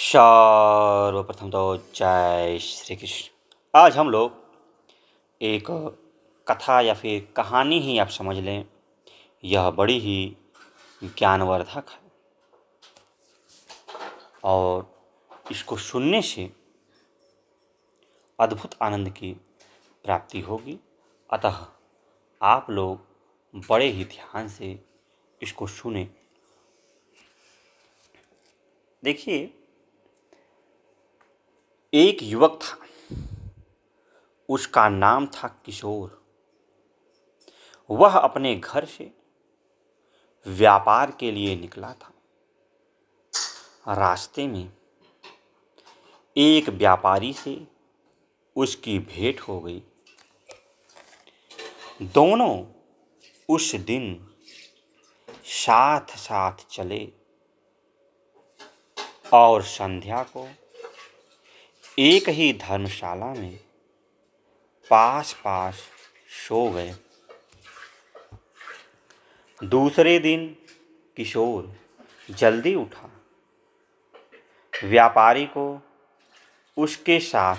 सर्वप्रथम तो जय श्री कृष्ण। आज हम लोग एक कथा या फिर कहानी ही आप समझ लें, यह बड़ी ही ज्ञानवर्धक है और इसको सुनने से अद्भुत आनंद की प्राप्ति होगी। अतः आप लोग बड़े ही ध्यान से इसको सुने। देखिए, एक युवक था, उसका नाम था किशोर। वह अपने घर से व्यापार के लिए निकला था। रास्ते में एक व्यापारी से उसकी भेंट हो गई। दोनों उस दिन साथ साथ चले और संध्या को एक ही धर्मशाला में पास पास सो गए। दूसरे दिन किशोर जल्दी उठा। व्यापारी को उसके साथ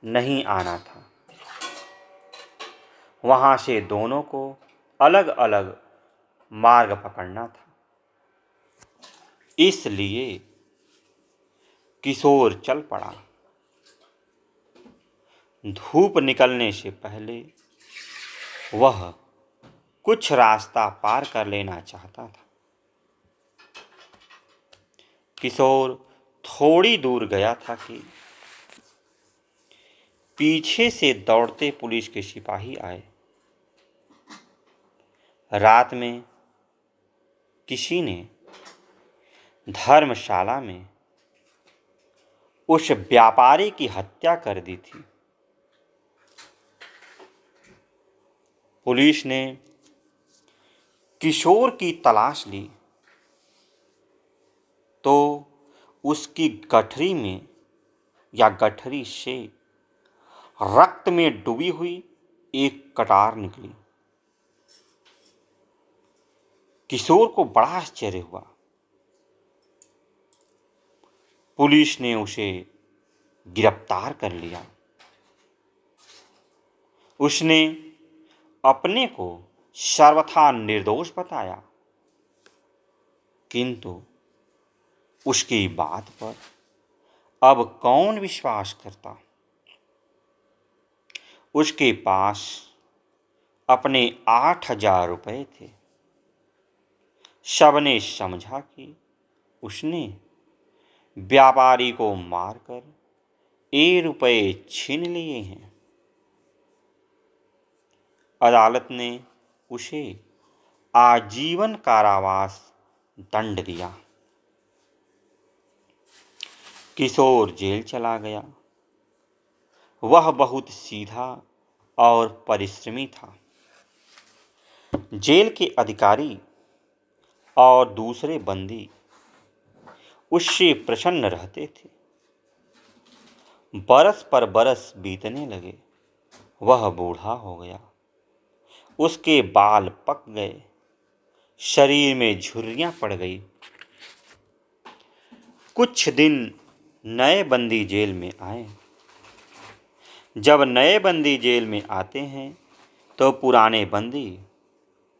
नहीं आना था। वहाँ से दोनों को अलग अलग मार्ग पकड़ना था। इसलिए किशोर चल पड़ा। धूप निकलने से पहले वह कुछ रास्ता पार कर लेना चाहता था। किशोर थोड़ी दूर गया था कि पीछे से दौड़ते पुलिस के सिपाही आए। रात में किसी ने धर्मशाला में उस व्यापारी की हत्या कर दी थी। पुलिस ने किशोर की तलाश ली तो उसकी गठरी में या गठरी से रक्त में डूबी हुई एक कटार निकली। किशोर को बड़ा आश्चर्य हुआ। पुलिस ने उसे गिरफ्तार कर लिया। उसने अपने को सर्वथा निर्दोष बताया, किंतु उसकी बात पर अब कौन विश्वास करता। उसके पास अपने 8,000 रुपये थे। सबने समझा कि उसने व्यापारी को मारकर ये रुपये छीन लिए हैं। अदालत ने उसे आजीवन कारावास दंड दिया। किशोर जेल चला गया। वह बहुत सीधा और परिश्रमी था। जेल के अधिकारी और दूसरे बंदी उससे प्रसन्न रहते थे। बरस पर बरस बीतने लगे। वह बूढ़ा हो गया। उसके बाल पक गए। शरीर में झुर्रियां पड़ गई। कुछ दिन नए बंदी जेल में आए। जब नए बंदी जेल में आते हैं तो पुराने बंदी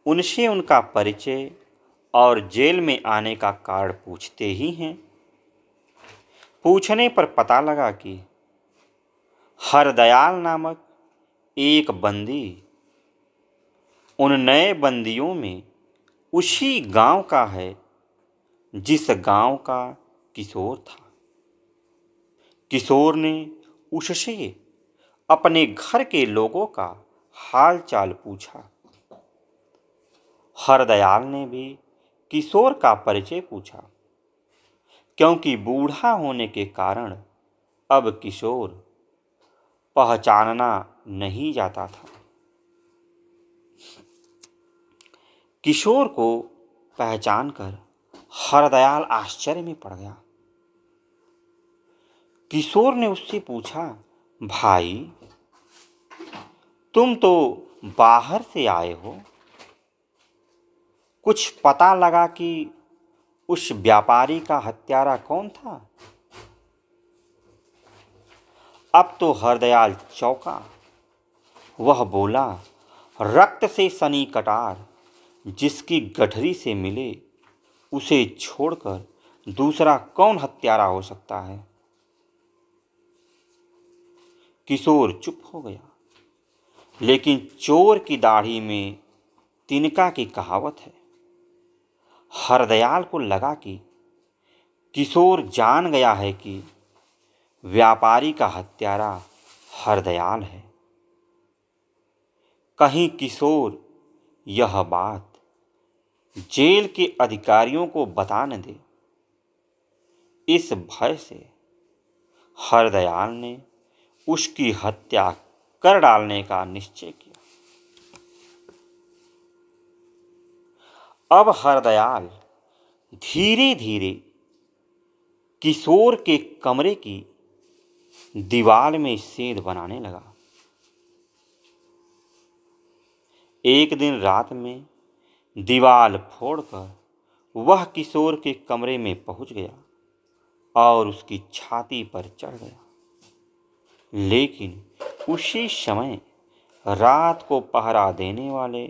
उनसे उनका परिचय और जेल में आने का कारण पूछते ही हैं। पूछने पर पता लगा कि हरदयाल नामक एक बंदी उन नए बंदियों में उसी गांव का है जिस गांव का किशोर था। किशोर ने उससे अपने घर के लोगों का हाल चाल पूछा। हरदयाल ने भी किशोर का परिचय पूछा, क्योंकि बूढ़ा होने के कारण अब किशोर पहचानना नहीं जाता था। किशोर को पहचानकर हरदयाल आश्चर्य में पड़ गया। किशोर ने उससे पूछा, भाई, तुम तो बाहर से आए हो, कुछ पता लगा कि उस व्यापारी का हत्यारा कौन था? अब तो हरदयाल चौंका। वह बोला, रक्त से सनी कटार जिसकी गठरी से मिले, उसे छोड़कर दूसरा कौन हत्यारा हो सकता है। किशोर चुप हो गया, लेकिन चोर की दाढ़ी में तिनका की कहावत है। हरदयाल को लगा कि किशोर जान गया है कि व्यापारी का हत्यारा हरदयाल है। कहीं किशोर यह बात जेल के अधिकारियों को बता न दे। इस भय से हरदयाल ने उसकी हत्या कर डालने का निश्चय किया। अब हरदयाल धीरे धीरे किशोर के कमरे की दीवार में सेंध बनाने लगा। एक दिन रात में दीवार फोड़कर वह किशोर के कमरे में पहुंच गया और उसकी छाती पर चढ़ गया। लेकिन उसी समय रात को पहरा देने वाले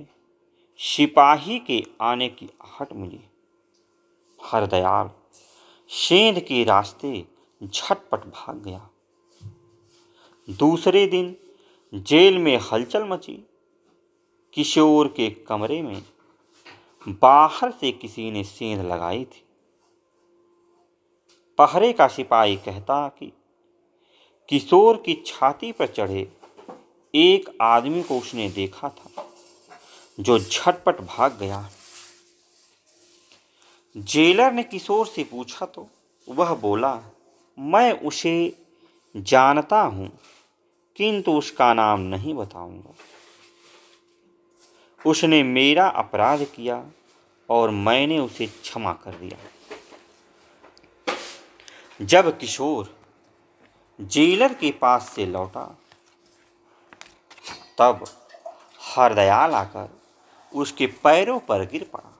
सिपाही के आने की आहट मिली। हरदयाल सेंध के रास्ते झटपट भाग गया। दूसरे दिन जेल में हलचल मची। किशोर के कमरे में बाहर से किसी ने सेंध लगाई थी। पहरे का सिपाही कहता कि किशोर की छाती पर चढ़े एक आदमी को उसने देखा था, जो झटपट भाग गया। जेलर ने किशोर से पूछा तो वह बोला, मैं उसे जानता हूं, किंतु उसका नाम नहीं बताऊंगा। उसने मेरा अपराध किया और मैंने उसे क्षमा कर दिया। जब किशोर जेलर के पास से लौटा, तब हरदयाल आकर उसके पैरों पर गिर पड़ा।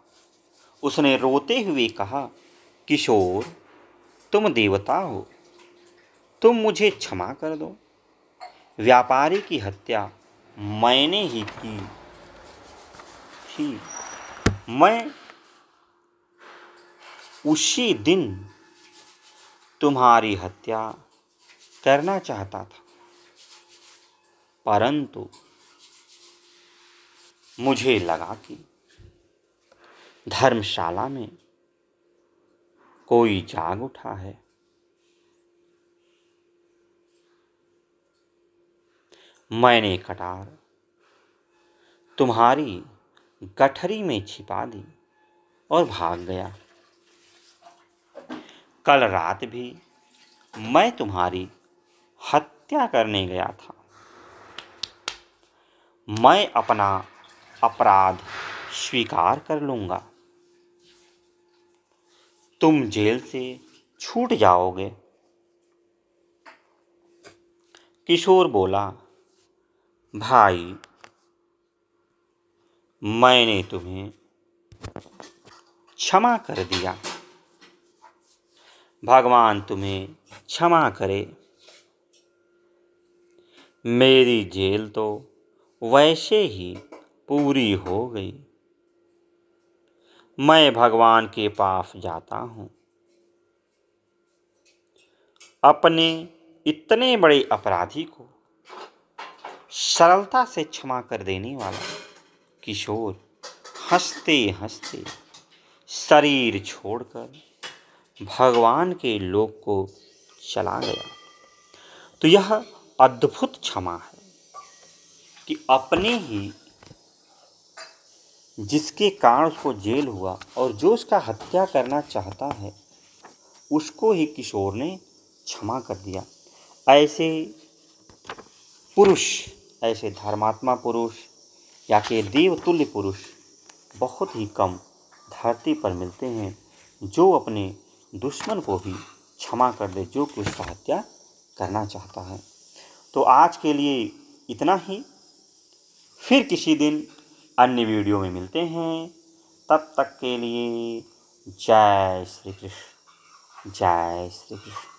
उसने रोते हुए कहा, किशोर, तुम देवता हो, तुम मुझे क्षमा कर दो। व्यापारी की हत्या मैंने ही की थी। मैं उसी दिन तुम्हारी हत्या करना चाहता था, परंतु मुझे लगा कि धर्मशाला में कोई जाग उठा है। मैंने कटार तुम्हारी गठरी में छिपा दी और भाग गया। कल रात भी मैं तुम्हारी हत्या करने गया था। मैं अपना अपराध स्वीकार कर लूंगा। तुम जेल से छूट जाओगे। किशोर बोला, भाई, मैंने तुम्हें क्षमा कर दिया। भगवान तुम्हें क्षमा करे। मेरी जेल तो वैसे ही पूरी हो गई। मैं भगवान के पास जाता हूँ। अपने इतने बड़े अपराधी को सरलता से क्षमा कर देने वाला किशोर हंसते हंसते शरीर छोड़कर भगवान के लोक को चला गया। तो यह अद्भुत क्षमा है कि अपने ही जिसके कारण उसको जेल हुआ और जो उसका हत्या करना चाहता है, उसको ही किशोर ने क्षमा कर दिया। ऐसे पुरुष, ऐसे धर्मात्मा पुरुष या के देवतुल्य पुरुष बहुत ही कम धरती पर मिलते हैं, जो अपने दुश्मन को भी क्षमा कर दे, जो कि उसका हत्या करना चाहता है। तो आज के लिए इतना ही। फिर किसी दिन अन्य वीडियो में मिलते हैं। तब तक के लिए जय श्री कृष्ण, जय श्री कृष्ण।